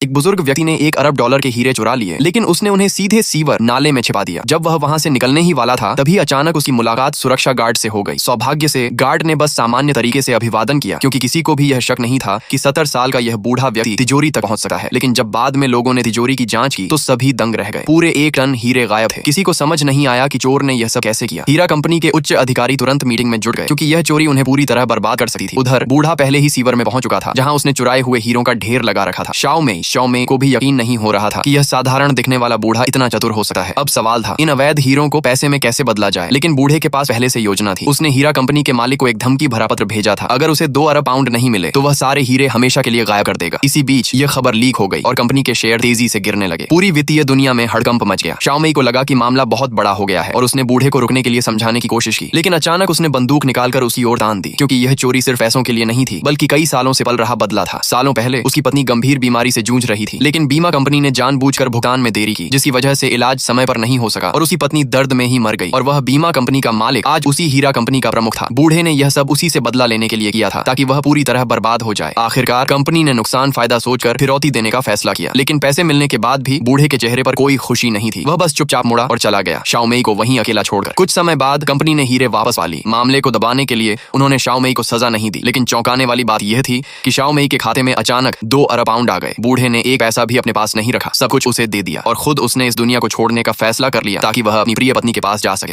एक बुजुर्ग व्यक्ति ने $1 अरब के हीरे चुरा लिए, लेकिन उसने उन्हें सीधे सीवर नाले में छिपा दिया। जब वह वहां से निकलने ही वाला था, तभी अचानक उसकी मुलाकात सुरक्षा गार्ड से हो गई। सौभाग्य से गार्ड ने बस सामान्य तरीके से अभिवादन किया, क्योंकि किसी को भी यह शक नहीं था कि 70 साल का यह बूढ़ा व्यक्ति तिजोरी तक पहुंच सकता है। लेकिन जब बाद में लोगों ने तिजोरी की जांच की तो सभी दंग रह गए। पूरे 1 टन हीरे गायब थे। किसी को समझ नहीं आया कि चोर ने यह सब कैसे किया। हीरा कंपनी के उच्च अधिकारी तुरंत मीटिंग में जुट गए, क्योंकि यह चोरी उन्हें पूरी तरह बर्बाद कर सकती थी। उधर बूढ़ा पहले ही सीवर में पहुंच चुका था, जहां उसने चुराए हुए हीरों का ढेर लगा रखा था। शाओमेई को भी यकीन नहीं हो रहा था कि यह साधारण दिखने वाला बूढ़ा इतना चतुर हो सकता है। अब सवाल था, इन अवैध हीरों को पैसे में कैसे बदला जाए। लेकिन बूढ़े के पास पहले से योजना थी। उसने हीरा कंपनी के मालिक को एक धमकी भरा पत्र भेजा था। अगर उसे 2 अरब पाउंड नहीं मिले तो वह सारे हीरे हमेशा के लिए गायब कर देगा। इसी बीच यह खबर लीक हो गई और कंपनी के शेयर तेजी से गिरने लगे। पूरी वित्तीय दुनिया में हड़कंप मच गया। शाओमेई को लगा कि मामला बहुत बड़ा हो गया है और उसने बूढ़े को रुकने के लिए समझाने की कोशिश की, लेकिन अचानक उसने बंदूक निकालकर उसी ओर तान दी, क्योंकि यह चोरी सिर्फ पैसों के लिए नहीं थी, बल्कि कई सालों से पल रहा बदला था। सालों पहले उसकी पत्नी गंभीर बीमारी से जूझ रही थी, लेकिन बीमा कंपनी ने जानबूझकर भुगतान में देरी की, जिसकी वजह से इलाज समय पर नहीं हो सका और उसकी पत्नी दर्द में ही मर गई। और वह बीमा कंपनी का मालिक आज उसी हीरा कंपनी का प्रमुख था। बूढ़े ने यह सब उसी से बदला लेने के लिए किया था, ताकि वह पूरी तरह बर्बाद हो जाए। आखिरकार कंपनी ने नुकसान फायदा सोचकर फिरौती देने का फैसला किया, लेकिन पैसे मिलने के बाद भी बूढ़े के चेहरे पर कोई खुशी नहीं थी। वह बस चुपचाप मुड़ा और चला गया, शाओमेई को वहीं अकेला छोड़कर। कुछ समय बाद कंपनी ने हीरे वापस पा ली। मामले को दबाने के लिए उन्होंने शाओमेई को सजा नहीं दी, लेकिन चौंकाने वाली बात यह थी कि शाओमेई के खाते में अचानक 2 अरब पाउंड आ गए। बूढ़े ने एक पैसा भी अपने पास नहीं रखा, सब कुछ उसे दे दिया और खुद उसने इस दुनिया को छोड़ने का फैसला कर लिया, ताकि वह अपनी प्रिय पत्नी के पास जा सके।